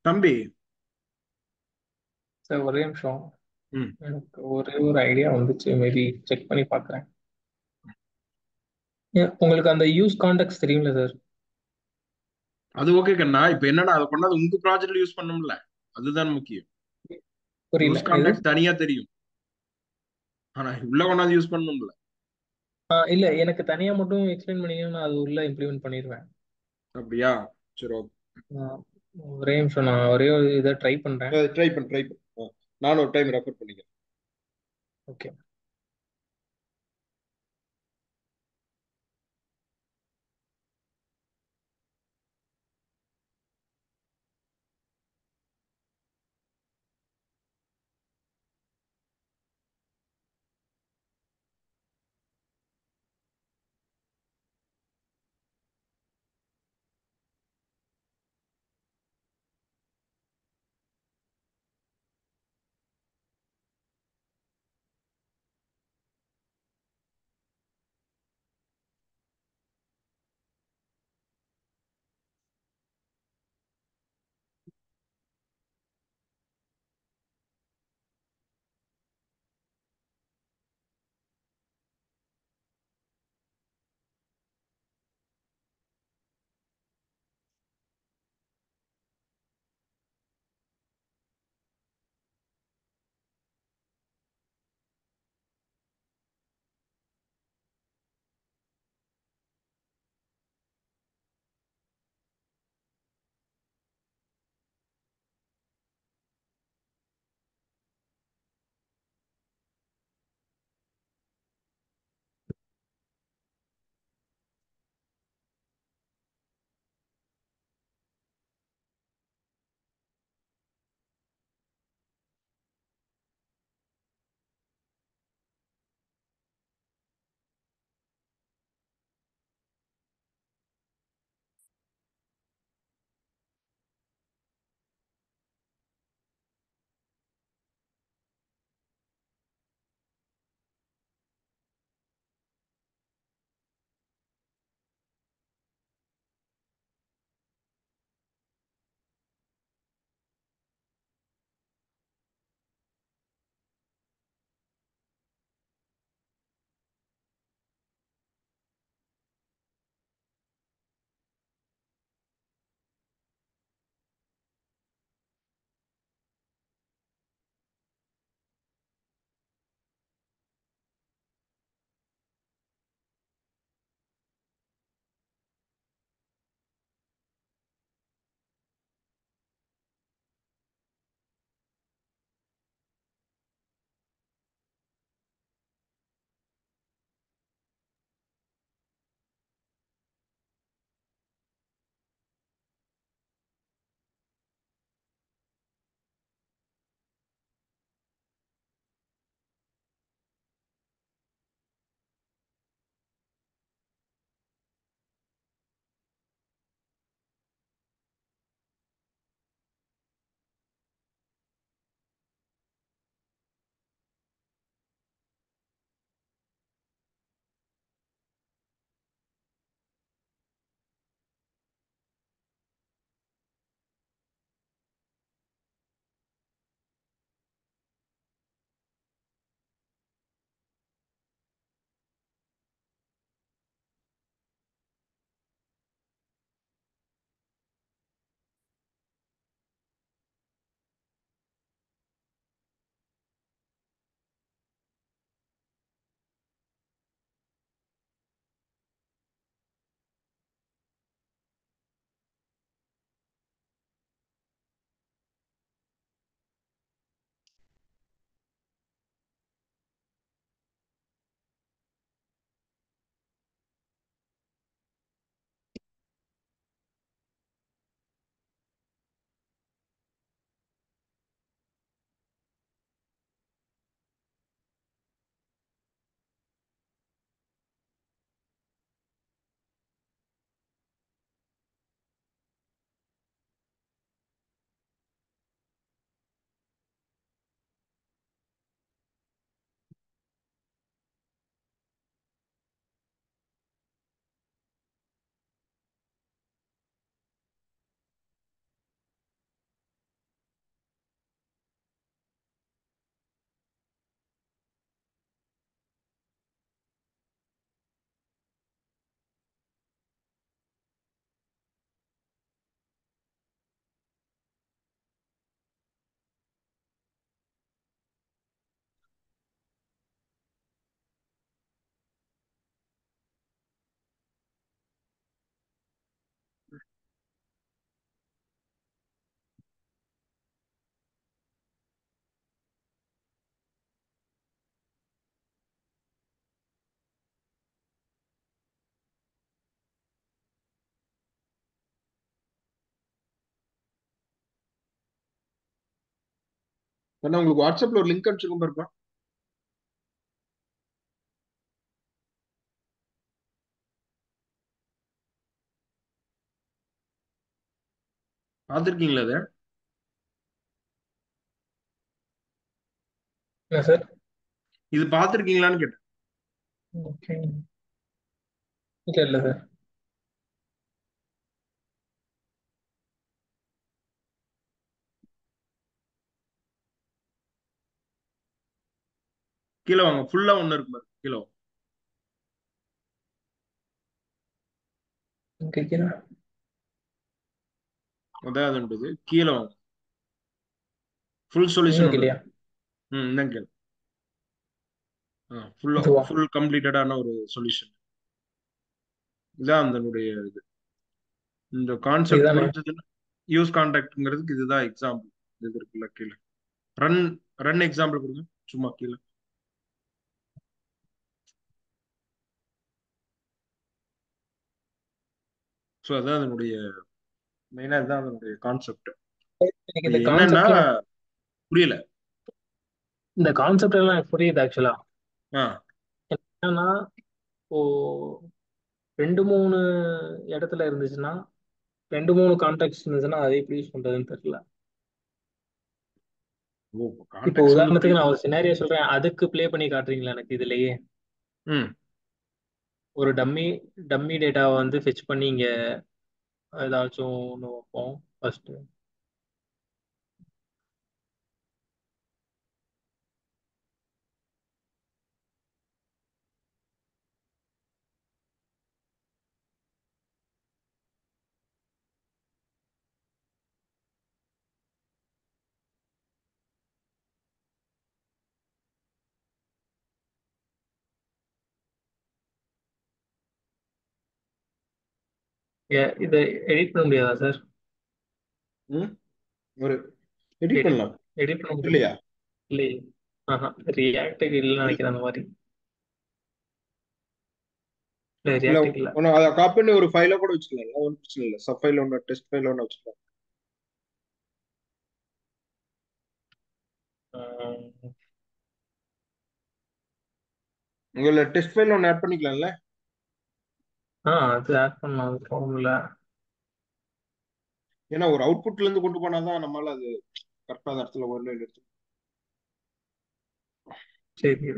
தம்பி. சார் ஒரே நிமிஷம். ம். எனக்கு ஒரே ஒரு ஐடியா வந்துச்சு, மேபி செக் பண்ணி பார்க்குறேன். உங்களுக்கு அந்த யூஸ் கான்டாக்ட்ஸ் தெரியுங்களா சார்? அது ஓகே கண்ணா. இப்ப என்னன்னா அதை கொண்டாந்து உங்க ப்ராஜெக்ட்ல யூஸ் பண்ணணும்ல. அதுதான் முக்கியம். புரியல யூஸ் இது. கான்டாக்ட் தனியா தெரியும். ஆனா உள்ள கொண்டாந்து யூஸ் பண்ணணும்ல. இல்ல, எனக்கு தனியா மட்டும் எக்ஸ்பிளைன் பண்ணீங்கன்னா நான் அது உள்ள இம்ப்ளிமெண்ட் பண்ணிடுவேன். அப்படியா? சரி, ஓகே. ஆ, ஒரே நிமிஷம், நான் ஒரே ஒரு இதை ட்ரை பண்றேன். ட்ரை பண்ணு. நானும் ஒரு டைம் ரெஃபர் பண்ணிக்கிறேன். ஓகே. நான் உங்களுக்கு வாட்ஸ்அப்ல ஒரு லிங்க் அனுப்பிச்சிருக்கேன் பாருப்பா. பார்த்துருக்கீங்களா அதை? என்ன சார்? இது பார்த்துருக்கீங்களான்னு கேட்டேன். ஓகே. இல்ல இல்ல சார். கீழே வாங்க, ஃபுல்லா ஒண்ணு இருக்கு பாரு, கீழே வாங்க. ஓகே. அதான் அதுன்றது, கீழே வாங்க. ஃபுல் சொல்யூஷன் இன்னும் ஒன்று இல்லையா? இருக்கு. இன்னும் கேளு. ஃபுல்லா இதுவா? ஃபுல் கம்ப்ளீட்டடான ஒரு சொல்யூஷன். இதான் அதனுடைய இது. இந்த கான்செப்ட் இதுதானே? புரிஞ்சதுன்னா, யூஸ் கான்டாக்ட்ங்கிறதுக்கு இதுதான் எக்ஸாம்பிள். இது இருக்குல்ல கீழே. ரன் ரன் எக்ஸாம்பிள் கொடுங்க, சும்மா கீழே. ஸோ அதான் அதனுடைய மெயினா, இதுதான் அதனுடைய கான்செப்ட். எனக்கு இப்போ இந்த என்னன்னா, கான்செப்ட்லாம் புரியல. இந்த கான்செப்ட் எல்லாம் எனக்கு புரியுது ஆக்சுவலா. ஆ என்னன்னா, இப்போ ரெண்டு மூணு இடத்துல இருந்துச்சுன்னா, ரெண்டு மூணு கான்டாக்ட்ஸ் இருந்துச்சுன்னா அதை எப்படி யூஸ் பண்றதுன்னு தெரியல. ஓ, இப்போ கான்டாக்ட்ஸ் வந்து உதாரணத்துக்கு நான் ஒரு சினாரியோ சொல்றேன், அதுக்கு ப்ளே பண்ணி காட்டுறீங்களா எனக்கு இதுலயே? ம் ஒரு டம்மி டம்மி டேட்டாவை வந்து ஃபெச் பண்ணி இங்க ஏதாச்சும் ஒன்று வைப்போம் ஃபர்ஸ்ட். இதை எடிட் பண்ண முடியாதா சார்? ம் ஒரு எடிட் எடிட் பண்ணலாம். எடிட் பண்ண முடியாது. இல்லையா? இல்லையே. ஆஹா, ரியாக்டுக்கு இல்லைன்னு இல்ல நினைக்கிறேன் அந்த மாதிரி. இல்லை, இல்ல, ரியாக்டுக்கு இல்லை. ஒன்று அதை காப்பி பண்ணி ஒரு ஃபைல கூட வச்சுக்கலாம், ஒன்றும் பிரச்சனை இல்லை. சப் ஃபைல் ஒன்று, டெஸ்ட் ஃபைல் ஒன்று வச்சுக்கலாம். உங்களை டெஸ்ட் ஃபைல் ஒன்று ஆட் பண்ணிக்கலாம்ல. அது ஆட் பண்ணலாம் ஃபார்முல. ஏன்னா ஒரு அவுட்புட்ல இருந்து கொண்டு போனாதான் நம்மளால அது கரெக்டான இடத்துல ஒரு எடுத்து. சரி.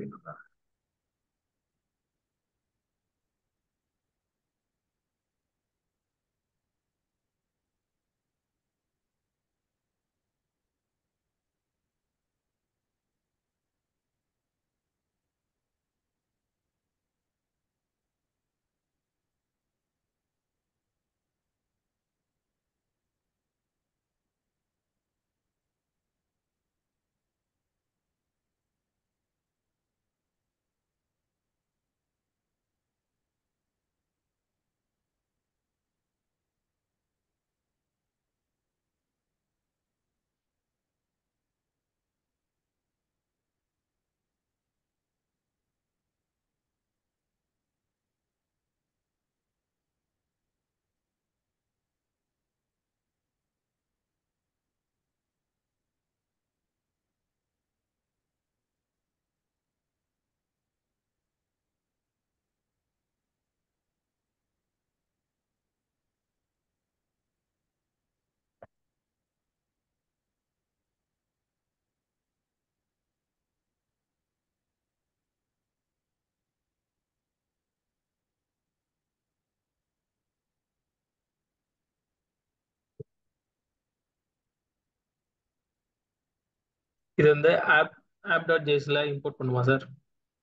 இது வந்து ஆப் டாட் ஜேஸ்ல இம்போர்ட் பண்ணுமா சார்?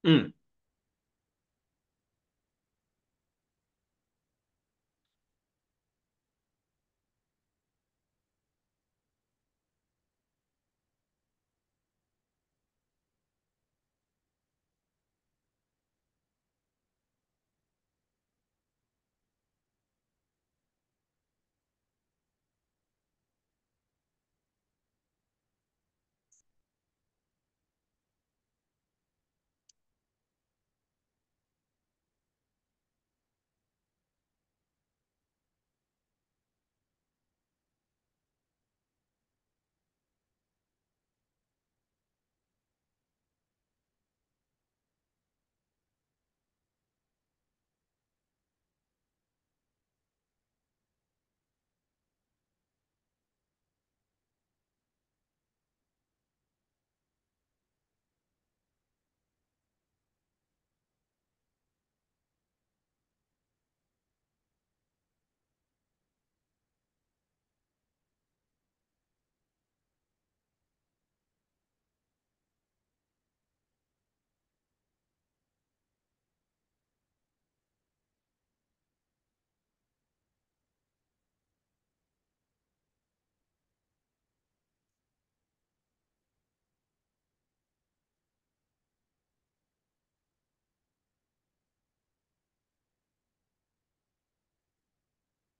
ம்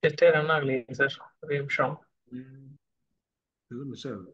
டெஸ்டே ரன் ஆகலையே சார், ஒரு நிமிஷம். ம், இது மிஸ் ஆகுது.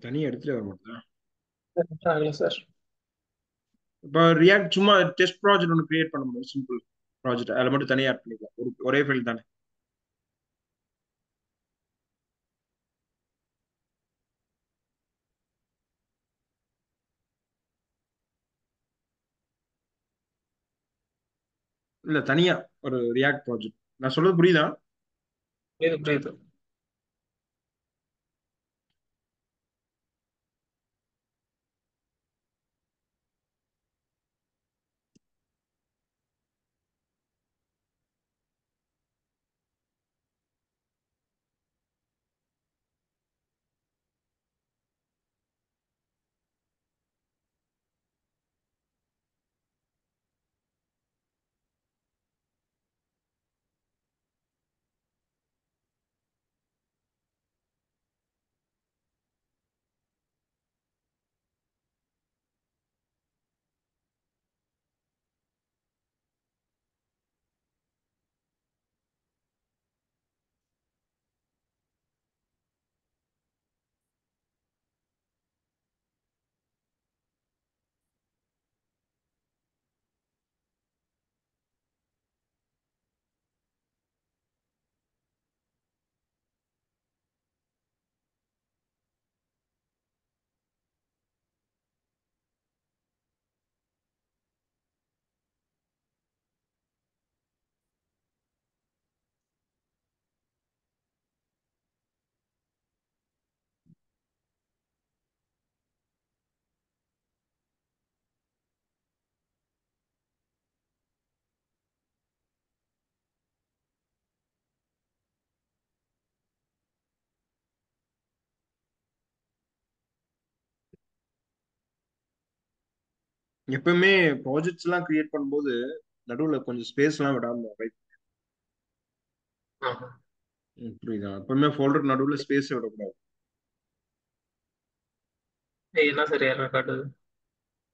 தனியா எடுத்துட்டு வர மாட்டேன். ஆகல சார். இப்போ ரியாக்ட் சும்மா டெஸ்ட் ப்ராஜெக்ட் ஒன்று கிரியேட் பண்ண முடியும், சிம்பிள் ப்ராஜெக்ட். அதில் மட்டும் தனியாக ஆட் பண்ணிக்கலாம், ஒரே ஃபைல் தானே. இல்லை தனியா ஒரு ரியாக்ட் ப்ராஜெக்ட். நான் சொல்றது புரியுதா? புரியுது புரியுது. எப்பவுமே ப்ராஜெக்ட்ஸ் எல்லாம் கிரியேட் பண்ணும்போது நடுவில் கொஞ்சம் ஸ்பேஸ் எல்லாம் விடாம ரைட். ஆஹா. புரியுதா? எப்பவுமே ஃபோல்டர் நடுவில் ஸ்பேஸ் விடக்கூடாது. என்ன சார் எரர் காட்டுது?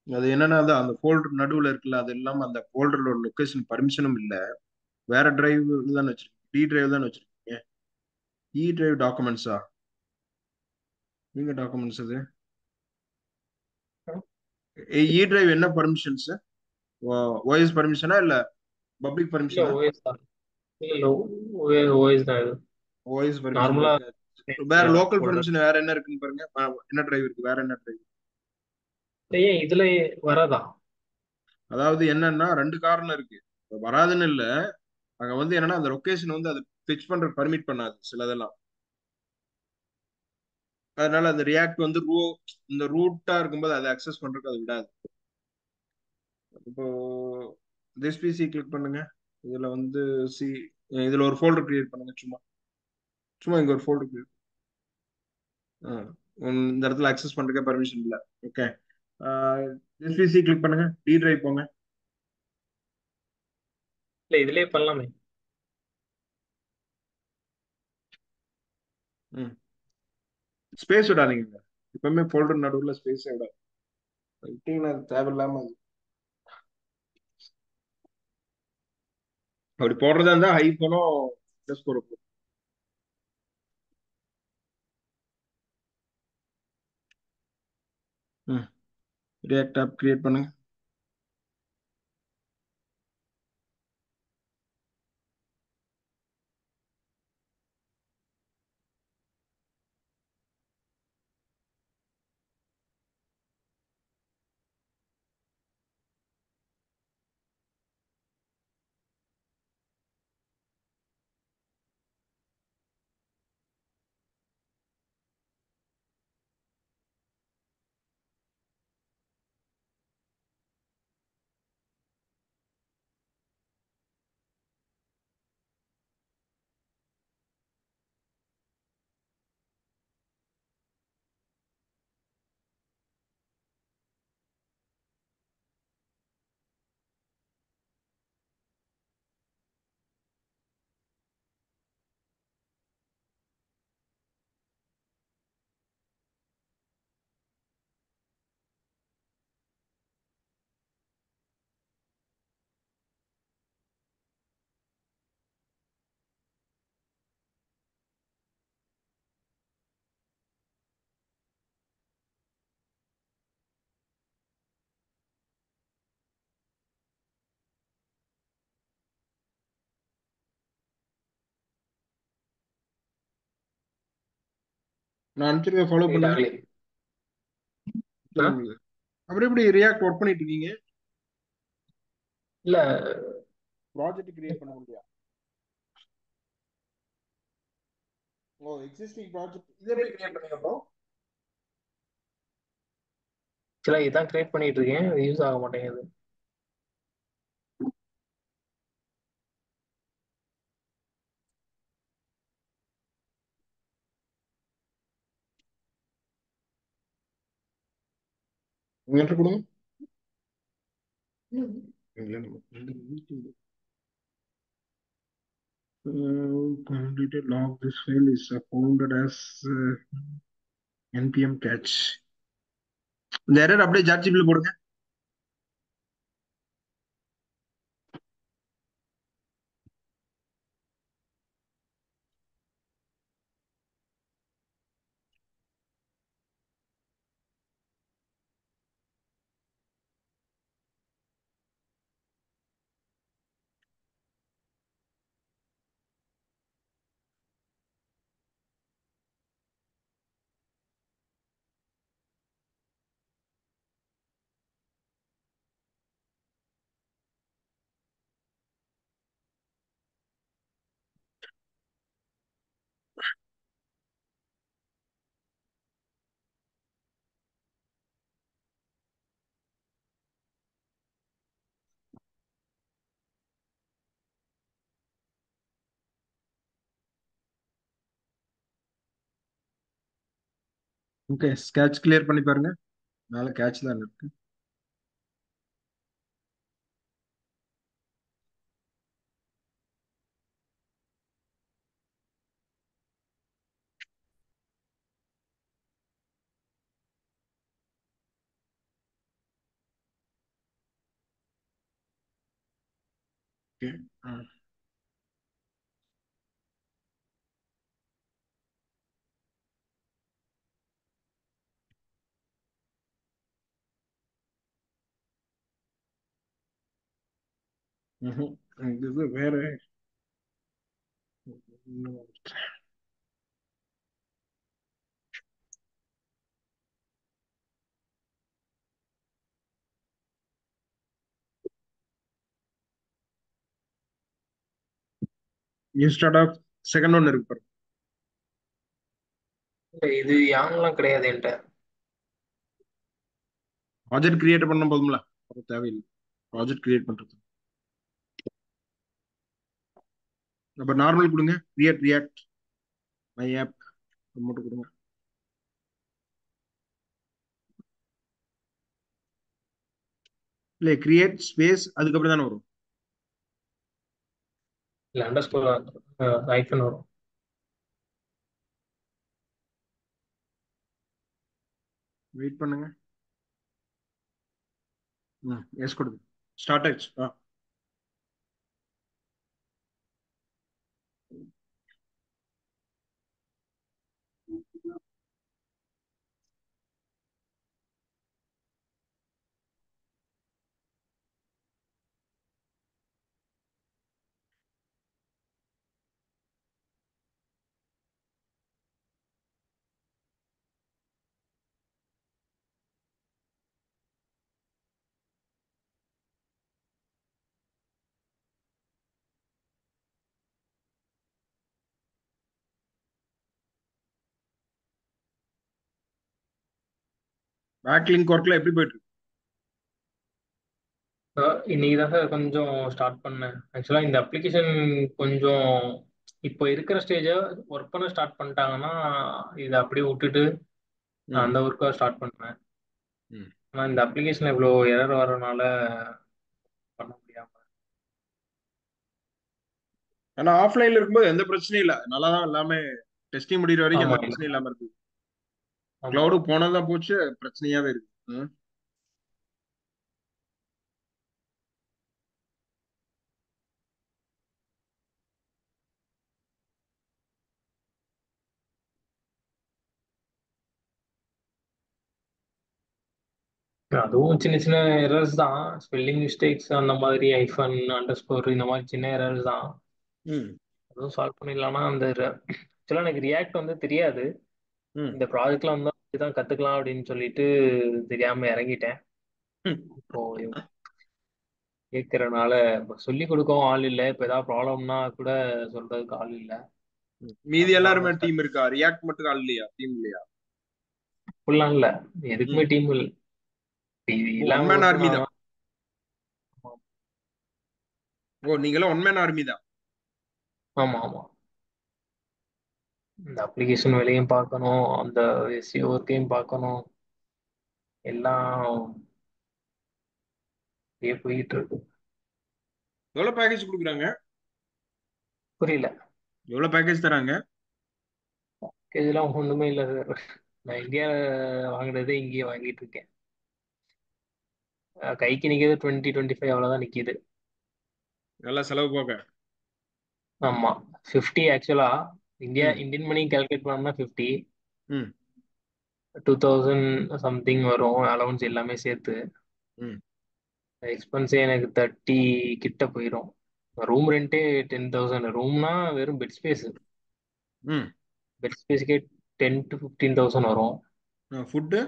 அது என்னன்னா அந்த ஃபோல்டர் நடுவில் இருக்குல்ல, அது இல்லாம அந்த ஃபோல்டரோட லொகேஷன் பர்மிஷனும் இல்லை. வேற டிரைவ் தான் வச்சிருக்கீங்க, டி டிரைவ் தான் வச்சிருக்கீங்க. இ டிரைவ் டாக்குமெண்ட்ஸா? நீங்க டாக்குமெண்ட்ஸ் அது இ டிரைவ் என்ன பர்மிஷன்ஸ்? ஓஎஸ் பர்மிஷனா இல்ல பப்ளிக் இல்ல பர்மிஷனா? ஓஎஸ் தான். இல்ல ஓஎஸ் தான் இது. ஓஎஸ் பர்மிஷன் நார்மலா இருக்கு. வேற லோக்கல் ஃபோல்டர். பர்மிஷன் வேற என்ன இருக்குன்னு பாருங்க. என்ன டிரைவ் இருக்கு, வேற என்ன டிரைவ்? ஏன் இதுல வராதா? அதாவது என்னன்னா ரெண்டு காரணம் இருக்கு. வராதுன்னு இல்ல, அங்க வந்து என்னன்னா அந்த லொகேஷன் வந்து அது பிச் பண்ற பர்மிட் பண்ணாது சிலதெல்லாம். அதனால அந்த ரியாக்ட் வந்து இந்த ரூட்டா இருக்கும்போது அதை அக்சஸ் பண்றதுக்கு அது விடாது. இப்போ திஸ் பிசி கிளிக் பண்ணுங்க. இதுல வந்து சி இதுல ஒரு ஃபோல்டர் கிரியேட் பண்ணுங்க. சும்மா சும்மா இங்க ஒரு ஃபோல்டர் கிரியேட். இந்த இடத்துல அக்சஸ் பண்றதுக்கு பர்மிஷன் இல்ல. ஓகே. திஸ் பிசி கிளிக் பண்ணுங்க, டி டிரைவ் போங்க. இல்ல இதுலயே பண்ணலாமே. ஸ்பேஸ் விடாதீங்க. எப்பவுமே ஃபோல்டர் நடுவுல ஸ்பேஸ் விடாது. விட்டீங்கன்னா அது தேவையில்லாம அது. அப்படி போடுறதா இருந்தா ஹை போனோம் ப்ளஸ் போட ரியாக்ட் ஆப் கிரியேட் பண்ணுங்க. நான் அனுப்பிச்சிருக்க ஃபாலோ வெயிட் பண்ணுங்க. ஆகலை. ஆ சொல்லுங்க. அப்புறம் எப்படி ரியாக்ட் ஒர்க் பண்ணிட்டு இருக்கீங்க? இல்ல, ப்ராஜெக்ட் கிரியேட் பண்ண முடியா? ஓ, எக்ஸிஸ்டிங் ப்ராஜெக்ட் இது எப்படி கிரியேட் பண்ணீங்க ப்ரோ? சில இதான் கிரியேட் பண்ணிட்டு இருக்கேன், யூஸ் ஆக மாட்டேங்குது. என்கிட்ட கொடுங்க. இல்ல, நம்ம meeting. Completed log. This file is founded as npm catch. இந்த எரர் அப்படியே ஜாட்ஜிபிள் போடுங்க. ஓகே, ஸ்கேட்ச் கிளியர் பண்ணி பாருங்க. மேல கேட்ச் தான் இருக்கு. ஓகே. இது வேற. New start of second one இருக்கு பாருங்க. இல்ல, இது யாங்கெல்லாம் கிடையாது என்கிட்ட. ப்ராஜெக்ட் கிரியேட் பண்ண போதும்ல, அப்ப தேவையில்லை ப்ராஜெக்ட் கிரியேட் பண்றது. அப்ப நார்மல் கொடுங்க. கிரியேட் ரியாக்ட் மை ஆப் மட்டும் கொடுங்க. இல்ல, கிரியேட் ஸ்பேஸ் அதுக்கப்புறம் தானே வரும். இல்ல, அண்டர்ஸ்கோர் ஐக்கன் வரும். வெயிட் பண்ணுங்க. எஸ் கொடுங்க. ஸ்டார்ட் ஆயிடுச்சு. பேக்லிங்க் ஒர்க்ல எப்படி போயிட்டு இருக்கு? இன்னைக்கு தான் சார் கொஞ்சம் ஸ்டார்ட் பண்ணேன். ஆக்சுவலாக இந்த அப்ளிகேஷன் கொஞ்சம் இப்போ இருக்கிற ஸ்டேஜை ஒர்க் பண்ண ஸ்டார்ட் பண்ணிட்டாங்கன்னா இதை அப்படியே விட்டுட்டு நான் ம் அந்த ஒர்க்கை ஸ்டார்ட் பண்ணுவேன். ம். ஆனால் இந்த அப்ளிகேஷன் இவ்வளோ எரர் வரனால பண்ண முடியாம. ஆனா ஆஃப்லைன்ல இருக்கும்போது எந்த பிரச்சனையும் இல்லை, நல்லா தான் எல்லாமே டெஸ்டிங் முடிகிற வரைக்கும் ஆமா எந்த பிரச்சனையும் இல்லாம இருக்கு. ஆமா. கிளவுடு போனதான் போச்சு, பிரச்சனையாவே இருக்கு. ம். அதுவும் சின்ன சின்ன எரர்ஸ் தான், ஸ்பெல்லிங் மிஸ்டேக்ஸ் அந்த மாதிரி, ஐஃபன் அண்டர் ஸ்கோர் இந்த மாதிரி சின்ன எரர்ஸ் தான். ம் அதுவும் சால்வ் பண்ணிடலாம்னா அந்த ஆக்சுவலாக எனக்கு ரியாக்ட் வந்து தெரியாது. ம் இந்த ப்ராஜெக்ட்ல வந்து தான் கத்துக்கலாம் அப்படின்னு சொல்லிட்டு தெரியாம இறங்கிட்டேன். ம். இப்போ கேட்கறனால சொல்லி கொடுக்கவும் ஆள் இல்லை. இப்போ ஏதாவது ப்ராப்ளம்னா கூட சொல்றதுக்கு ஆள் இல்லை. மீதி அதனால எல்லாருமே தான் டீம் இருக்கா? ரியாக்ட் மட்டும் ஆள் இல்லையா? டீம் இல்லையா? ஃபுல்லாம் இல்லை, எதுக்குமே ம். டீம் இல்லை. இது ஒன் இல்லாம மேன் மட்டும் ஆர்மி நான் தான். தான். நீங்களாம் ஒன் மேன் ஆர்மி தான். ஆமா ஆமா. இந்த அப்ளிகேஷன் வேலையும் பார்க்கணும், அந்த எஸ்சிஓ ஒர்க்கையும் பார்க்கணும், எல்லாம் அப்படியே போயிட்டு இருக்கு. எவ்வளவு பேக்கேஜ் கொடுக்குறாங்க? புரியல. எவ்வளவு பேக்கேஜ் தராங்க? இதெல்லாம் ஒண்ணுமே இல்லை சார். நான் இந்தியா வாங்குனதே இங்கேயே வாங்கிட்டு இருக்கேன். கைக்கு நிக்கிறது 20-25 அவ்வளவுதான் நிக்குது. நல்லா செலவு போக. ஆமா. 50 ஆக்சுவலா ம் இந்தியன் மணி கால்குலேட் பண்ணோம்னா 50. ம் 2000 சம்திங் வரும் அலவன்ஸ் எல்லாமே சேர்த்து. ம் எக்ஸ்பென்ஸே எனக்கு 30 கிட்ட போயிடும். ரூம் ரெண்டே 10,000. ரூம்னா வெறும் பெட் ஸ்பேஸ். ம். பெட் ஸ்பேஸ்க்கே 10 to 15,000 வரும். ஃபுட்டு?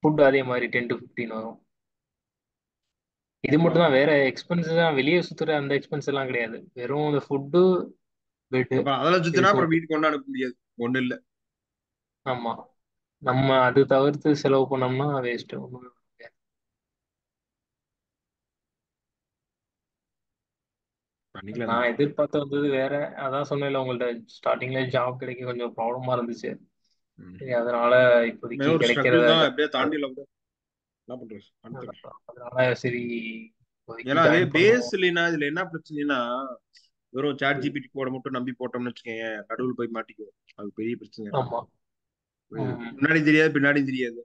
ஃபுட் அதே மாதிரி 10 to 15 வரும். இது அப்பா, மட்டும் தான், வேற எக்ஸ்பென்ஸ் தான். வெளியே சுத்துற அந்த எக்ஸ்பென்ஸ் எல்லாம் கிடையாது. வெறும் இந்த ஃபுட்டு, பெட்டு, அப்புறம் அதெல்லாம் இது சுத்தினா அப்புறம் போட்டு. வீட்டுக்கு கொண்டு அனுப்ப முடியாது. ஒண்ணு இல்ல. ஆமா. நம்ம அது தவிர்த்து செலவு பண்ணோம்னா வேஸ்ட். ஒண்ணுமே பண்ண முடியாது. பண்ணிக்கலாம் நான் நீங்க. எதிர்பார்த்து வந்தது வேற. அதான் சொன்னேன்ல உங்கள்ட்ட, ஸ்டார்டிங்ல ஜாப் கிடைக்க கொஞ்சம் ப்ராப்ளமா இருந்துச்சு. ம். சரி, அதனால இப்போதைக்கு ஒரு ஸ்ட்ரகிள் கிடைக்கிறத தான், எப்படியே தாண்டில கூட என்ன பண்றது அடுத்து. அதனால சரி இப்போதைக்கு ஏன்னா அது ஜாயின் பேஸ் பண்ணுவோம். இல்லைன்னா இதுல என்ன பிரச்சனைனா, வெறும் சாட் ம். ஜிபிடி கோட மட்டும் நம்பி போட்டோம்னு வச்சுக்கோங்க, நடுவில் போய் மாட்டிக்குவோம். அது பெரிய பிரச்சனை இருக்கு. ஆமா. ம். முன்னாடி தெரியாது, பின்னாடியும் தெரியாது.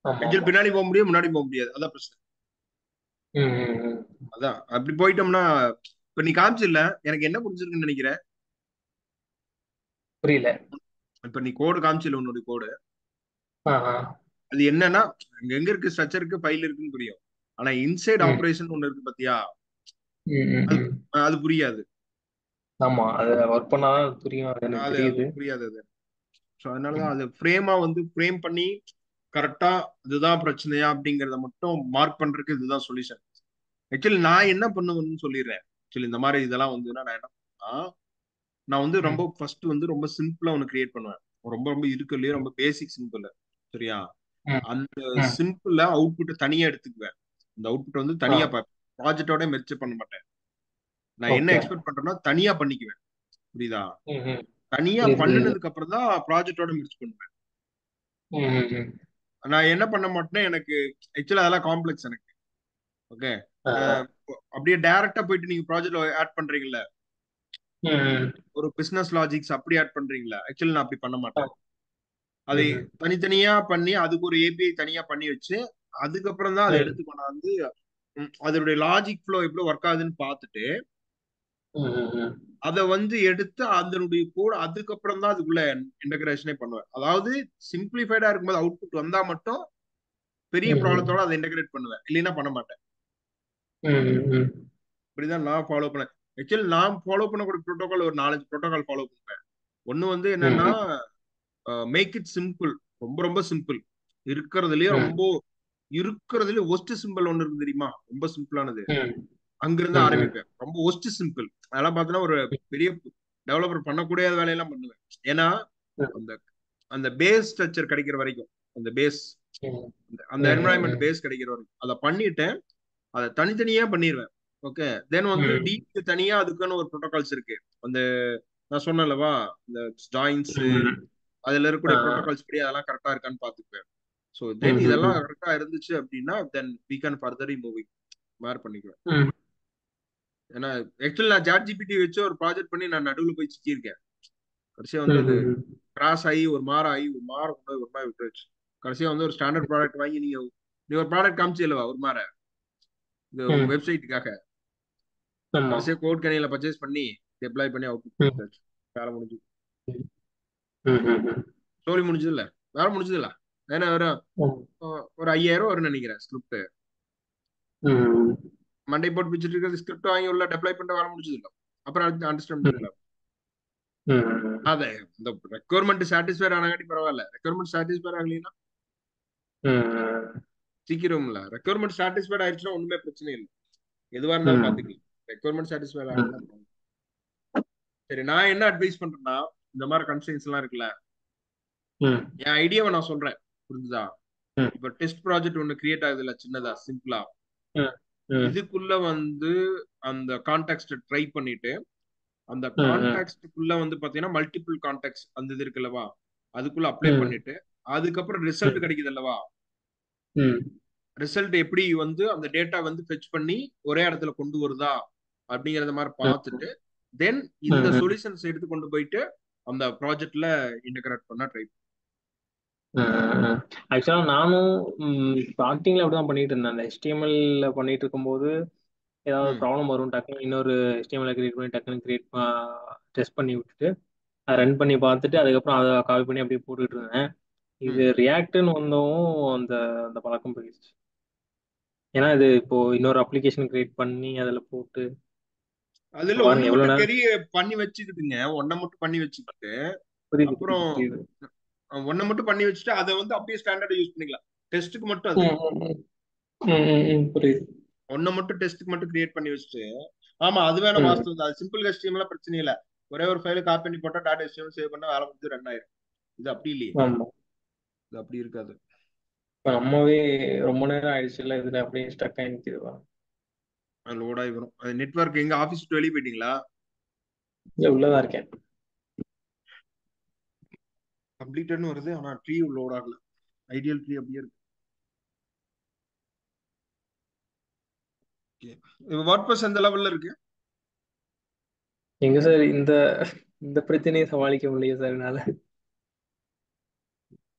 ஆமா ஆக்சுவலி ஆமா. பின்னாடி போக முடியும், முன்னாடி போக முடியாது, அதான் பிரச்சனை. ம் ம் ம். அதான் அப்படி போயிட்டோம்னா, இப்ப நீ காமிச்சில்ல, எனக்கு என்ன புரிஞ்சிருக்குன்னு நினைக்கிறேன். புரியல. இப்ப நீ கோடு காமிச்சில்ல, உன்னோட கோடு ஆ ஆ. அது என்னன்னா, அங்க எங்க இருக்கு ஸ்ட்ரக்சர் இருக்கு, ஃபைல் இருக்குன்னு புரியும். ஆனா இன்சைட் ம் ஆபரேஷன் ஒண்ணு இருக்கு பாத்தியா, ம் ம் அது ம். அது புரியாது. ஆமா, அது ஒர்க் பண்ணாதான் புரியும். அது எனக்கு அது அது தெரியுது. புரியாது அது. ஸோ அதனாலதான் ம். அது ஃப்ரேமா வந்து ஃப்ரேம் பண்ணி கரெக்டா இதுதான் பிரச்சனையா அப்படிங்கறத மட்டும் மார்க் பண்றதுக்கு இதுதான் சொல்யூஷன். ஆக்சுவலி நான் என்ன பண்ணுவேன்னு சொல்லிடுறேன். ஆக்சுவலி இந்த மாதிரி இதெல்லாம் வந்துன்னா நான் என்ன பண்ணுவேன்னா, நான் வந்து ரொம்ப ம். ஃபர்ஸ்ட் வந்து ரொம்ப சிம்பிளா ஒன்று கிரியேட் பண்ணுவேன். ரொம்ப ரொம்ப இருக்கிறதுலயே ரொம்ப பேசிக் சிம்பிள். சரியா? ம். அந்த ம். சிம்பிளா அவுட்புட்டை தனியா எடுத்துக்குவேன். அந்த அவுட்புட் வந்து ஆ. தனியா பார்ப்பேன். ப்ராஜெக்டோட மெர்ஜ் பண்ண மாட்டேன். நான் என்ன ஓகே. எக்ஸ்பெக்ட் பண்றேன்னா தனியா பண்ணிக்குவேன். புரியுதா? ம் ம். தனியா புரியுது புரியுது. பண்ணினதுக்கு அப்புறம் தான் ப்ராஜெக்டோட மெர்ஜ் பண்ணுவேன். ம் ம் ம். நான் என்ன பண்ண மாட்டேன்னா, எனக்கு ஆக்சுவலா அதெல்லாம் காம்ப்ளெக்ஸ் எனக்கு. ஓகே. ஆ. அப்படியே டைரக்டா போயிட்டு நீங்க ப்ராஜெக்ட்ல ஆட் பண்றீங்கல்ல, ம் ம். ஒரு பிசினஸ் லாஜிக்ஸ் அப்படி ஆட் பண்றீங்களா, ஆக்சுவலி நான் அப்படி பண்ண ஆ. மாட்டேன். அதை ம் ம். தனித்தனியா பண்ணி அதுக்கு ஒரு ஏபிஐ தனியா பண்ணி வச்சு, அதுக்கப்புறம் தான் அதை ம் எடுத்து கொண்டாந்து அதனுடைய லாஜிக் ஃப்ளோ எப்படி ஒர்க் ஆகுதுன்னு பார்த்துட்டு, ம் ம் ம். அதை வந்து எடுத்து அதனுடைய கோட் அதுக்கப்புறம் தான் அதுக்குள்ள இன்டகிரேஷனே பண்ணுவேன். அதாவது சிம்பிளிஃபைடா இருக்கும்போது அவுட்புட் வந்தா மட்டும் பெரிய ம் ம். ப்ராப்ளத்தோட அதை இன்டகிரேட் பண்ணுவேன், இல்லைன்னா பண்ண மாட்டேன். ம் ம் ம். இப்படிதான் நான் ஃபாலோ பண்ணேன். ஆக்சுவலி நான் ஃபாலோ பண்ணக்கூடிய ப்ரோட்டோகால் ஒரு 4-5 ப்ரோட்டோகால் ஃபாலோ பண்ணுவேன். ஒன்னு வந்து ம் என்னன்னா, ம். Make it simple. ரொம்ப ரொம்ப சிம்பிள். இருக்கிறதுலயே ம். ரொம்ப இருக்கிறதுல ஒஸ்ட் சிம்பிள் ஒன்னு இருக்கு தெரியுமா, ரொம்ப சிம்பிளானது. ம். அங்கிருந்து ம் ம். ஆரம்பிப்பேன். ரொம்ப ஒஸ்ட் சிம்பிள். அதெல்லாம் பார்த்தீங்கன்னா ஒரு பெரிய டெவலப்பர் பண்ணக்கூடிய வேலையெல்லாம் பண்ணுவேன். ஏன்னா அந்த அந்த பேஸ் ஸ்ட்ரக்சர் கிடைக்கிற வரைக்கும், அந்த பேஸ், ம், அந்த ம், என்வரான்மெண்ட் ம், பேஸ் கிடைக்கிற வரைக்கும் அதை பண்ணிட்டு அதை தனித்தனியா பண்ணிடுவேன். ஓகே, தென் வந்து ம், டீக்கு தனியா அதுக்கான ஒரு ப்ரோட்டோகால்ஸ் இருக்கு. அந்த நான் சொன்னேன்லவா, இந்த ஜாயின்ஸ் ம். அதுல ஆ, இருக்கக்கூடிய ப்ரோட்டோகால்ஸ் படி அதெல்லாம் கரெக்டா இருக்கான்னு பாத்துக்குவேன். ஸோ ம், தென் ம், இதெல்லாம் ம், கரெக்டா இருந்துச்சு அப்படின்னா then we can furtherly moving மார் பண்ணிக்குவேன். ம், ஏன்னா ஆக்சுவலி நான் சாட் ஜிபிடி வச்சு ஒரு ப்ராஜெக்ட் பண்ணி நான் நடுவில் போய் சிக்கியிருக்கேன். கடைசியா வந்து ம், அது ம், கிராஸ் ஆகி ஒரு மாரம் ஆகி ஒரு மாரம் கொண்டு போய் ஒரு மாதிரி விட்டுருச்சு. கடைசியா வந்து ஒரு ஸ்டாண்டர்ட் ப்ராடக்ட் வாங்கி நீ ஒரு ப்ராடக்ட் காமிச்சு இல்லவா ஒரு மார இது உங்க ம். வெப்சைட்டுக்காக, ஆமா. கடைசியா கோட் கனியில பர்ச்சேஸ் பண்ணி டெப்ளாய் பண்ணி அவுட் ம், கொடுத்தாச்சு. வேலை முடிஞ்சு, ம், ம், ம், ஸ்டோரி முடிஞ்சது இல்ல, வேலை முடிஞ்சது இல்ல. ஏன்னா ம், ஒரு 5000 வரும்னு நினைக்கிறேன் ஸ்கிரிப்ட். ம், மண்டை போட்டு பிச்சுட்டு இருக்கிறது ஸ்கிரிப்ட் வாங்கி உள்ள டெப்ளாய் பண்ண வேலை முடிஞ்சது இல்ல. அப்புறம் அண்டர்ஸ்டாண்ட் ம், இல்ல. ம், அതെ இந்த ரெக்யர்மெண்ட் சாட்டிஸ்ஃபைட் ஆனாட்டி பரவாயில்ல, ரெக்யர்மெண்ட் சாட்டிஸ்ஃபைட் ஆகலைன்னா ம், சீக்கிரம் இல்ல. ரெக்யர்மெண்ட் சாட்டிஸ்ஃபைட் ஆயிடுச்சுன்னா ஒண்ணுமே பிரச்சனை இல்லை, எதுவா இருந்தாலும் ம், பாத்துக்கலாம். ரெக்யர்மெண்ட் சாட்டிஸ்ஃபைட் ம், ஆகலாம். சரி, நான் என்ன அட்வைஸ் பண்றேன்னா, இந்த மாதிரி கன்ஸ்ட்ரெயின்ஸ் எல்லாம் இருக்குல்ல, ம், என் ஐடியாவை நான் சொல்றேன், புரிஞ்சுதா? ம், இப்ப டெஸ்ட் ப்ராஜெக்ட் ஒண்ணு கிரியேட் ஆகுது இல்ல, சின்னதா சிம்பிளா, ம், ம், இதுக்குள்ள வந்து அந்த கான்டெக்ட் ட்ரை பண்ணிட்டு அந்த ம், கான்டாக்ட்க்குள்ள வந்து பாத்தீங்கன்னா மல்டிபிள் கான்டாக்ட்ஸ் அந்த இது இருக்குல்லவா, அதுக்குள்ள அப்ளை ம், பண்ணிட்டு அதுக்கப்புறம் ரிசல்ட் ம், கிடைக்குது அல்லவா, ம், ரிசல்ட் எப்படி வந்து அந்த டேட்டா வந்து ஃபெச் பண்ணி ஒரே இடத்துல கொண்டு வருதா அப்படிங்கறத மாதிரி ம், பார்த்துட்டு தென் இந்த ம், சொல்யூஷன்ஸ் எடுத்து கொண்டு போயிட்டு அந்த ப்ராஜெக்ட்ல இன்டகிரேட் பண்ண ட்ரை. ஆக்சுவலா நானும் ஸ்டார்டிங்ல அப்படிதான் பண்ணிட்டு இருந்தேன். அந்த HTML பண்ணிட்டு இருக்கும்போது ஏதாவது ம் ப்ராப்ளம் வரும், டக்குன்னு இன்னொரு HTML கிரியேட் பண்ணி டக்குன்னு டெஸ்ட் பண்ணி விட்டுட்டு அதை ரன் பண்ணி பார்த்துட்டு அதுக்கப்புறம் அதை காப்பி பண்ணி அப்படியே போட்டுக்கிட்டு இருந்தேன். இது ம் ரியாக்ட்னு வந்தவும் அந்த அந்த பழக்கம் போயிடுச்சு. ஏன்னா இது இப்போ இன்னொரு அப்ளிகேஷன் கிரியேட் பண்ணி அதில் போட்டு அதுல இப்போ ஒண்ணு பாருங்க எவ்வளோ மட்டும் நேரம். பெரிய பண்ணி வச்சுக்கிட்டுங்க, ஒன்ன மட்டும் பண்ணி வச்சுக்கிட்டு புரியுது அப்புறம் புரியுது புரியுது. ஒன்ன மட்டும் பண்ணி வச்சுட்டு அதை வந்து அப்படியே ஸ்டாண்டர்ட் யூஸ் பண்ணிக்கலாம். டெஸ்ட்டுக்கு மட்டும் அது ம், ம், ம், ம், ம், ம், புரியுது. ஒன்ன மட்டும் டெஸ்ட்டுக்கு மட்டும் கிரியேட் பண்ணி வச்சுட்டு, ஆமா அது வேணா ம், வாஸ்தவம் தான். அது சிம்பிள் HTML பிரச்சனை இல்ல, ஒரே ஒரு ஃபைல காப்பி பண்ணி போட்டா டாட் HTML சேவ் பண்ணா வேலை முடிஞ்சு ரன் ஆயிரும். இது அப்படி இல்லையே, ஆமா. இது அப்படி இருக்காது. இப்போ நம்மவே ரொம்ப நேரம் ஆயிடுச்சுல்ல இதில் அப்படியே ஸ்டக் ஆகி நிற்கிதுவா. லோட் ஆகி வரும். அது நெட்வொர்க் எங்க ஆபீஸ் விட்டு வெளியே போயிட்டீங்களா? இல்லை உள்ளதான் இருக்கேன். கம்ப்ளீட்டட்னு வருது ஆனா ட்ரீ லோட் ஆகல. ஐடியல் ட்ரீ அப்படியே இருக்கு. வாட்பஸ் எந்த லெவல்ல இருக்கு? எங்க சார் இந்த இந்த பிரச்சனையை சமாளிக்க முடியல சார் என்னால. பட்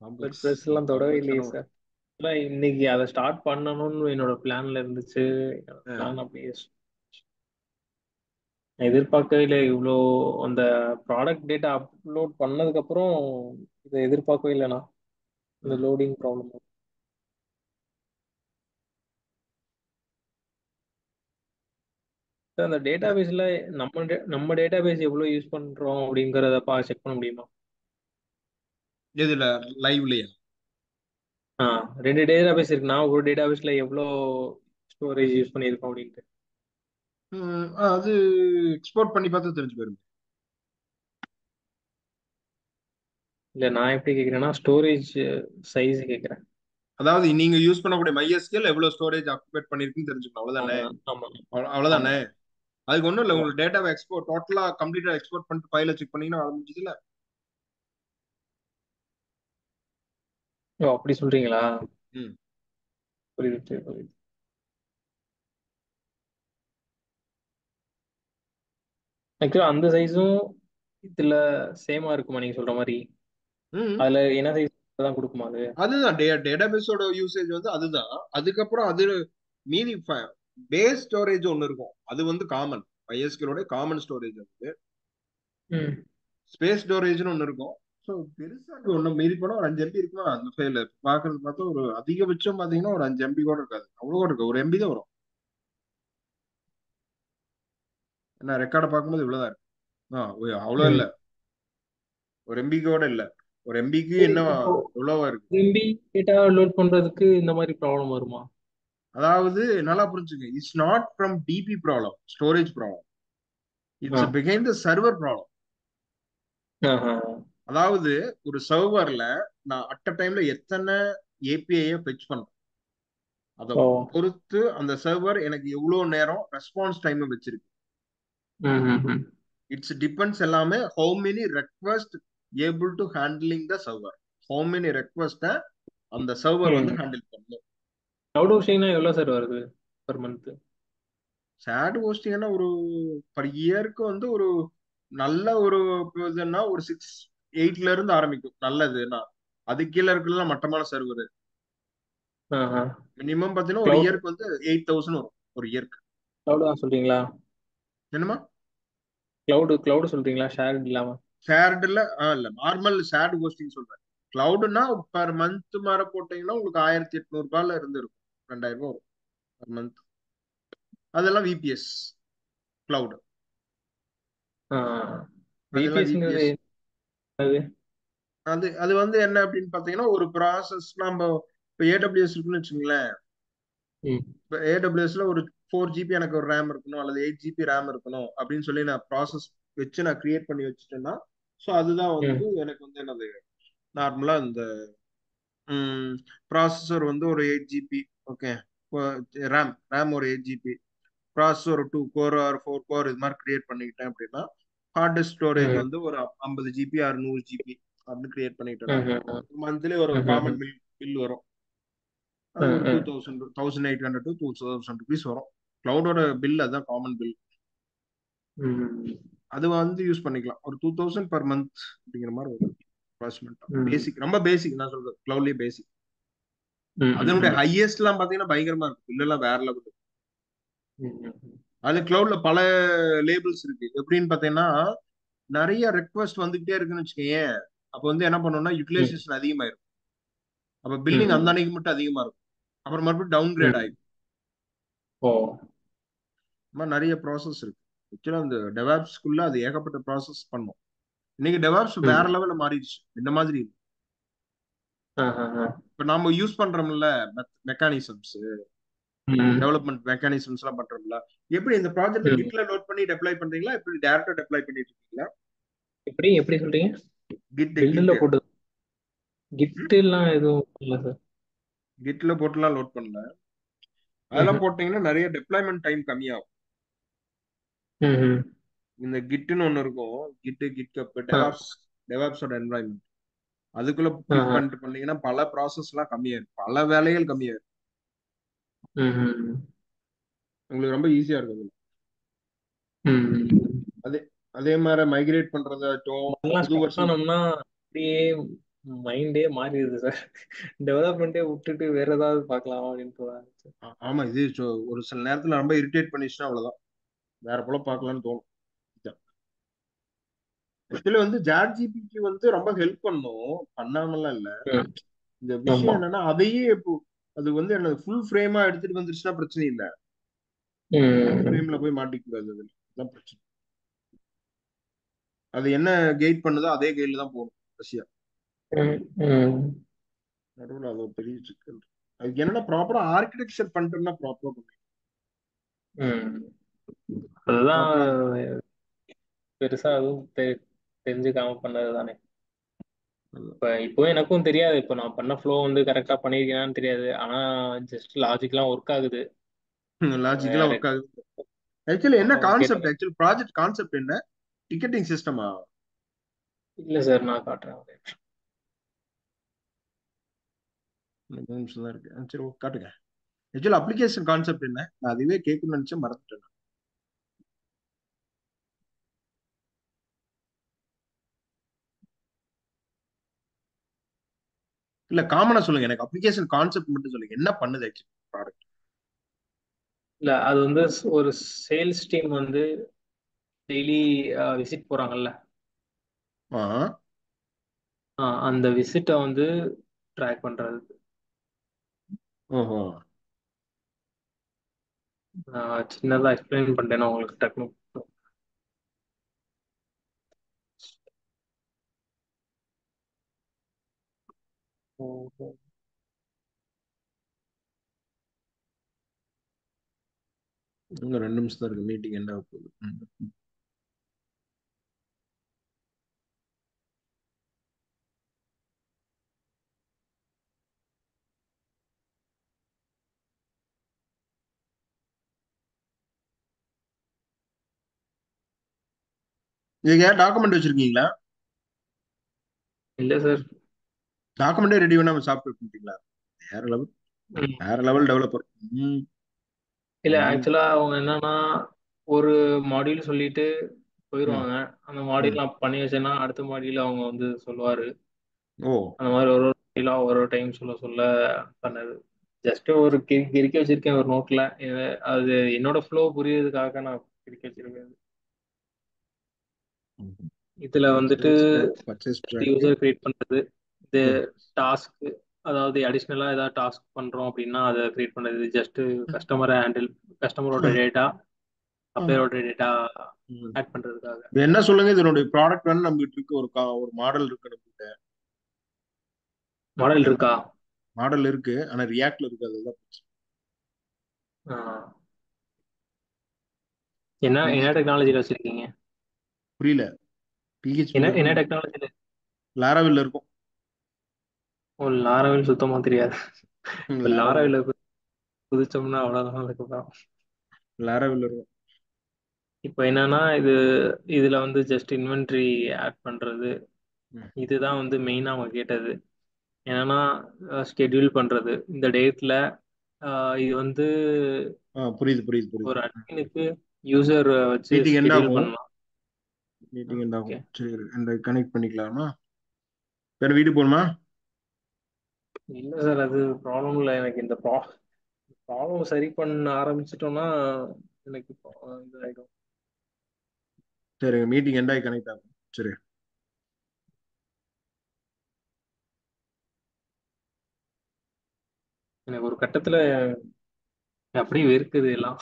காம்ப்ளெக்ஸ், ப்ரெஸ் எல்லாம் தொடவே இல்லையே காம்ப்ளெக்ஸான ஒரு சார். ஆனால் இன்னைக்கு அதை ஸ்டார்ட் பண்ணணும்னு என்னோட பிளான்ல இருந்துச்சு. அஹ், பிளான் அப்படியே நான் எதிர்பார்க்கவே இல்லை இவ்வளோ. அந்த ப்ராடக்ட் டேட்டா அப்லோட் பண்ணதுக்கப்புறம் இதை எதிர்பார்க்கவே இல்லைண்ணா. இந்த அஹ். Loading problem. அந்த டேட்டாபேஸில் நம்ம டேட்டாபேஸ் எவ்வளோ யூஸ் பண்ணுறோம் அப்படிங்கிறத செக் பண்ண முடியுமா? எதுல, லைவ்லயா? ஆ, ரெண்டு டேட்டாபேஸ் இருக்குண்ணா. ஒரு டேட்டாபேஸில் எவ்வளோ ஸ்டோரேஜ் யூஸ் பண்ணியிருக்கோம் அப்படின்ட்டு. அது எக்ஸ்போர்ட் பண்ணி பார்த்தா தெரிஞ்சு போயிரும். இல்லை நான் எப்படி கேட்குறேன்னா ஸ்டோரேஜ் சைஸ் கேட்குறேன். அதாவது நீங்க யூஸ் பண்ணக்கூடிய MySQL எவ்வளவு ஸ்டோரேஜ் ஆக்குபேட் பண்ணிருக்குன்னு தெரிஞ்சுக்கணும், அவ்வளவுதானே? ஆமாம் ஆமாம் அவ்வளவுதானே? ஆமாம். அதுக்கு ஒண்ணும் இல்ல, ஆமாம். உங்களுக்கு டேட்டாவை எக்ஸ்போர்ட் டோட்டலா கம்ப்ளீட்டா எக்ஸ்போர்ட் பண்ணிட்டு ஃபைல செக் பண்ணீங்கன்னா முடிஞ்சதுல. ஓ அப்படி சொல்கிறீங்களா? ம் புரியுது புரியுது புரியுது. ஆக்சுவலாக அந்த சைஸும் இதில் சேமாக இருக்குமா நீங்கள் சொல்கிற மாதிரி? ம் அதில் என்ன சைஸ் தான் கொடுக்குமா அது? அதுதான் டேட்டாபேஸோட யூசேஜ் வந்து அதுதான். அதுக்கப்புறம் அது மீதி பேஸ் ஸ்டோரேஜ் ஒன்னு இருக்கும், அது வந்து காமன் MySQL காமன் ஸ்டோரேஜ். அது ம், ஸ்பேஸ் ஸ்டோரேஜ்னு ஒன்னு இருக்கும். ஸோ பெருசா இருக்கு, ஒன்னும் மீறி போனா ஒரு 5 MB இருக்குமா அந்த ஃபைல பாக்குறது பார்த்தா, ஒரு அதிகபட்சம் பாத்தீங்கன்னா ஒரு 5 MB கூட இருக்காது, அவ்வளவு கூட இருக்கு, ஒரு MB தான் வரும். என்ன ரெக்கார்டை பார்க்கும்போது இவ்வளவுதான் இருக்கு. அவ்வளோ இல்ல, ம். ஒரு MB கூட இல்ல, ஒரு MBக்கு சரி என்ன இப்போ எவ்வளவா இருக்கு. எம்பி டேட்டா லோட் பண்ணுறதுக்கு இந்த மாதிரி ப்ராப்ளம் வருமா? அதாவது நல்லா புரிஞ்சுங்க, it's not from DB problem, storage problem, ah, it's behind the server problem. ஆஹா. அதாவது ஒரு சர்வர்ல நான் அட் அ டைம்ல எத்தனை ஏபிஐ ஃபெச் பண்றேன் அதை ஓ. பொறுத்து அந்த சர்வர் எனக்கு எவ்வளவு நேரம் ரெஸ்பான்ஸ் டைம் வச்சிருக்கு. Hmm hmm hmm it's depends எல்லாமே how many request able to handling the server. How many request அந்த சர்வர் வந்து ம். ஹேண்டில் பண்ணும். கிளவுட் ஹோஸ்டிங்னா எவ்வளோ சார் வருது பர் மந்த்? சேட் ஹோஸ்டிங்னா ஒரு பர் இயருக்கு வந்து ஒரு நல்ல ஒரு இதுன்னா ஒரு 6-8ல இருந்து ஆரம்பிக்கும் நல்லதுன்னா. அது கீழே இருக்கலாம் மட்டமான சர்வர். மினிமம் பாத்தீங்கன்னா ஒரு கிளவுட் இயருக்கு வந்து 8,000 வரும் ஒரு இயருக்கு. கிளவுட் தான் சொல்றீங்களா? என்னமா? கிளவுடு சொல்றீங்களா, ஷேர் இல்லாம? ஷேர்டுல இல்ல நார்மல் ஷேர்டு ஹோஸ்டிங் சொல்றேன். கிளவுட்னா பர் மந்த் மாதிரி போட்டீங்கன்னா உங்களுக்கு 1,800 ரூபாயில இருந்து இருக்கும். 2,000 ரூபாய் வரும் பர் மந்த். அதெல்லாம் விபிஎஸ் கிளவுட். அதெல்லாம் விபிஎஸ்ங்கிறது விபிஎஸ். என்னது? அது அது வந்து என்ன அப்படின்னு பாத்தீங்கன்னா ஒரு ப்ராசஸ் நம்ம இப்போ ஏடபிள்யூஎஸ் இருக்குன்னு வச்சுங்களேன். ம் இப்போ ஏடபிள்யூஎஸ்ல ஒரு 4 ஜிபி எனக்கு ஒரு ரேம் இருக்கணும் அல்லது 8 ஜிபி ரேம் இருக்கணும் அப்படின்னு சொல்லி நான் ப்ராசஸ் வச்சு நான் கிரியேட் பண்ணி வச்சுட்டேன்னா ஸோ அதுதான் வந்து ம் எனக்கு வந்து என்னது நார்மலா இந்த ப்ராசஸர் வந்து ஒரு 8 ஜிபி. ஓகே. ரேம் ஒரு 8 ஜிபி. ப்ராசஸர் ஒரு 2 கோர் ஆர் 4 கோர் இது மாதிரி கிரியேட் பண்ணிக்கிட்டேன் அப்படின்னா ஹார்ட் டிஸ்க் ஸ்டோரேஜ் ம் வந்து ஒரு 50 ஜிபி ஆர் 100 ஜிபி அப்படின்னு கிரியேட் பண்ணிக்கிட்டேன்னா ம் ம் மந்த்லி ஒரு ம் ம் காமன் பில் வரும். அது ம் ஒரு ம் 2,800 to 2,000 rupees வரும். கிளவுடோட பில் அதுதான் காமன் பில். ம் அது வந்து யூஸ் பண்ணிக்கலாம் ஒரு 2,000 பர் மந்த் அப்படிங்கிற மாதிரி வரும். ம் பேசிக் ரொம்ப பேசிக் நான் சொல்றது கிளவுட்லயே பேசிக். ம் அதனுடைய ம் ஹையஸ்ட் எல்லாம் பாத்தீங்கன்னா பயங்கரமா இருக்கும். பில் எல்லாம் வேற லெவல். ம் அது கிளவுட்ல பல லேபிள்ஸ் இருக்கு. எப்படின்னு பாத்தீங்கன்னா நிறைய ரெக்வஸ்ட் வந்துகிட்டே இருக்குன்னு வச்சுக்கோங்க. அப்ப வந்து என்ன பண்ணணும்னா ம் யூட்டிலைசேஷன் அதிகமாயிருக்கும். அப்ப பில்லிங் அந்த ம் அன்னைக்கு மட்டும் அதிகமா இருக்கும். அப்புறம் மறுபடியும் டவுன் கிரேட் ம் ஆயிடும். ஓ. இந்த மாதிரி நிறைய ப்ராசஸ் இருக்கு. ஆக்சுவலா அந்த டெவாப்ஸ்குள்ள அது ஏகப்பட்ட ப்ராசஸ் பண்ணும். இன்னைக்கு டெவாப்ஸ் வேற ம் லெவல்ல மாறிடுச்சு. இந்த மாதிரி ஆ ஆ ஆ இப்ப நாம யூஸ் பண்றோம்ல மெக்கானிசம்ஸ் ம் டெவலப்மெண்ட் மெக்கானிசம்ஸ் எல்லாம் பண்றோம்ல. எப்படி இந்த ப்ராஜெக்ட்ல ம் கிட்ல லோட் பண்ணி டெப்ளாய் பண்றீங்களா எப்படி டேரக்டா டெப்ளாய் பண்ணிட்டு இருக்கீங்களா? எப்படி எப்படி சொல்றீங்க? கிட் பில்டுல கிட் போட்டு கிட் எல்லாம் எதுவும் இல்லை சார். கிட்ல போட்டுலாம் லோட் பண்ணல. அதெல்லாம் ம் போட்டீங்கன்னா நிறைய டெப்ளாய்மெண்ட் டைம் கம்மியாகும். ம் இந்த கிட்னு ஒண்ணு இருக்கும். கிட் கப் ஆ டெவாப்ஸோட என்வாயன்மெண்ட் அதுக்குள்ள ஆ கிளிக் ஆ பண்ணிட்டு பண்ணீங்கன்னா பல ப்ராசஸ் எல்லாம் கம்மியாயிரும். பல வேலைகள் கம்மியாயிரும். ம் உங்களுக்கு ரொம்ப ஈஸியா இருக்கும். ம் அதே அதே மாதிரி மைக்ரேட் பண்றதாட்டும் அதெல்லாம் புது ஸ்டக் வருஷன். ஆனோம்னா அப்படியே மைண்டே மாறிடுது சார். டெவலப்மெண்ட்டே விட்டுட்டு வேற ஏதாவது பார்க்கலாம் அப்படின்னு தோணுது. ஆமா இது ஒரு சில நேரத்துல ரொம்ப இரிட்டேட் பண்ணிச்சுன்னா அவ்வளவுதான். வேற போல பார்க்கலாம்னு தோணும். ஆக்சுவலி வந்து ஜாட் ஜிபிக்கு வந்து ரொம்ப ஹெல்ப் பண்ணும். பண்ணாமலாம் இல்ல. ம் இந்த ஆமா. விஷயம் என்னன்னா அதையே இப்போ அது வந்து என்ன ஃபுல் ஃப்ரேமா எடுத்துட்டு வந்துருச்சுன்னா பிரச்சனை இல்ல. ஹாஃப் ம் ஃப்ரேம்ல போய் மாட்டிக்க கூடாது. அதுல அதான் பிரச்சனை. அது என்ன கைட் பண்ணுதோ அதே கைட்ல தான் போகணும் ரஷ்யா. ம் ம் நடுவில் அது ஒரு பெரிய சிக்கல். அதுக்கு என்னன்னா ப்ராப்பரா ஆர்கிடெக்சர் பண்ணிட்டோம்னா ப்ராப்பரா பண்ணும். ம் அதுதான் ப்ராப்பரா பெருசா அதுவும் தெரிஞ்சுக்காம பண்ணது தானே. இப்போ எனக்கும் தெரியாது, இப்போ நான் பண்ண ஃப்ளோ வந்து கரெக்டா பண்ணியிருக்கேனான்னு தெரியாது. ஆனா ஜஸ்ட் லாஜிக்லாம் ஒர்க் ஆகுது. லாஜிக்கலா ஒர்க் ஆகுது. ஆக்சுவலி என்ன கான்செப்ட் கேட்டேன். ஆக்சுவலி ப்ராஜெக்ட் கான்செப்ட் என்ன? டிக்கெட்டிங் சிஸ்டமா? இல்ல சார், நான் காட்டுறேன். நிமிஷம் தான் இருக்கு. சரி காட்டுங்க. ஆக்சுவலி அப்ளிகேஷன் கான்செப்ட் என்ன? நான் அதுவே கேட்கணும்னு நினைச்சேன் மறந்துட்டேன். இல்ல காமனா சொல்லுங்க. எனக்கு அப்ளிகேஷன் கான்செப்ட் மட்டும் சொல்லுங்க. என்ன பண்ணுது ஆக்சுவலி ப்ராடக்ட்? இல்ல, அது வந்து ஒரு சேல்ஸ் டீம் வந்து டெய்லி விசிட் போறாங்கல்ல. ஆ. அந்த விசிட்டை வந்து ட்ராக் பண்றது. ஓஹோ. சின்னதா எக்ஸ்பிளைன் பண்ணிட்டேன்னா உங்களுக்கு டக்குனு. ஓஹோ. இன்னும் 2 நிமிஷம் தான் இருக்கு. மீட்டிங் என்ன ஆக போகுது. இதுக்கு ஏன் டாக்குமெண்ட் வச்சிருக்கீங்களா? இல்ல சார். டாக்குமெண்டே ரெடி பண்ணாம சாஃப்ட்வேர் பண்ணிட்டீங்களா? வேற லெவல். வேற லெவல் டெவலப்பர். ம். இல்ல ம். ஆக்சுவலா அவங்க என்னன்னா ஒரு மாடியூல் சொல்லிட்டு ம். போயிடுவாங்க. அந்த ம். மாடியூல் நான் பண்ணி வச்சேன்னா அடுத்த மாடியூல் அவங்க வந்து சொல்லுவாரு. ஓ. அந்த மாதிரி ஒரு ஒரு மாடியூலா ஒரு ஒரு டைம் சொல்ல சொல்ல பண்ணது. ஜஸ்ட் ஒரு கிறுக்கி வச்சிருக்கேன் ஒரு நோட்ல. அது என்னோட ஃப்ளோ புரியறதுக்காக நான் கிறுக்கி வச்சிருக்கேன். இதுல வந்துட்டு purchase track, purchase track. User create பண்றது, இது ம். டாஸ்க், அதாவது அடிஷ்னலா ஏதாவது டாஸ்க் பண்றோம் அப்படின்னா அதை கிரியேட் பண்றது. ஜஸ்ட் கஸ்டமரை ஹேண்டில், கஸ்டமரோட டேட்டா, சப்ளையரோட டேட்டா ம். ஆட் பண்றதுக்காக. இது என்ன சொல்லுங்க, இதனுடைய ப்ராடக்ட் வந்து நம்ம கிட்ட இருக்கு, ஒரு மாடல் இருக்கு நம்மகிட்ட. மாடல் இருக்கா? மாடல் இருக்கு, ஆனா ரியாக்ட்ல இருக்கு. அதுதான் ஆஹ். என்ன என்ன PHP. டெக்னாலஜில வச்சிருக்கீங்க? புரியல. என்ன பிஹெச்பில என்ன இருக்கும், டெக்னாலஜில? லாராவில்ல இருக்கும். ஓ, லாராவில் சுத்தமா தெரியாது. இப்ப லாராவில், லாராவில் புதிச்சோம்னா அவ்வளவுதான் அதுக்கப்புறம். லாராவில்ல இருக்கும். இப்போ என்னன்னா இதுல வந்து ஜஸ்ட் இன்வென்ட்ரி ஆட் பண்றது, ம். இதுதான் வந்து மெயினா அவங்க கேட்டது. என்னன்னா ஸ்கெட்யூல் பண்றது இந்த டேட்ல. இது வந்து புரியுது புரியுது புரியுது. ஒரு அட்மினுக்கு யூசர் வச்சு மீட்டிங் எண்ட் ஸ்கெட்யூல் ஆகும். பண்ணலாம். Meeting end okay. ஆகும். சரி, இந்த கனெக்ட் பண்ணிக்கலாமா? வேற வீட்டுக்கு போகணுமா? இல்ல சார், அது ப்ராப்ளம் இல்லை எனக்கு. இந்த ப்ராப்ளம் சரி பண்ண ஆரம்பிச்சிட்டோம்னா எனக்கு இப்போ இதாயிடும். சரி, மீட்டிங் எண்ட் ஆகி கனெக்ட் ஆகும். சரி. எனக்கு ஒரு கட்டத்துல அப்படியே வெறுக்குது எல்லாம்,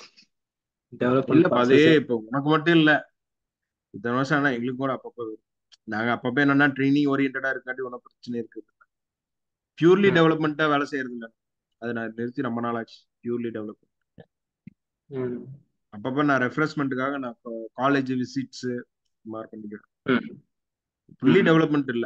டெவலப்மெண்ட் இல்லப்பா, அதே ப்ராசஸ். இப்போ உனக்கு மட்டும் இல்ல, இத்தனை வருஷம் ஆனா எங்களுக்கு கூட அப்பப்போ வரும். நாங்க அப்பப்போ என்னன்னா ட்ரைனிங் ஓரியன்டா இருக்காட்டி ஒன்றும் பிரச்சனை இருக்கு. பியூர்லி ம். டெவலப்மெண்ட்டா வேலை செய்யறது இல்ல. அதை நான் நிறுத்தி ரொம்ப நாள் ஆச்சு. Purely development. ம். அப்பப்போ நான் ரெஃப்ரெஷ்மெண்ட்டுக்காக நான் காலேஜ் விசிட்ஸ் மார்க் பண்ணிக்கிறேன். ம். ஃபுல்லி ம். டெவலப்மெண்ட் இல்ல.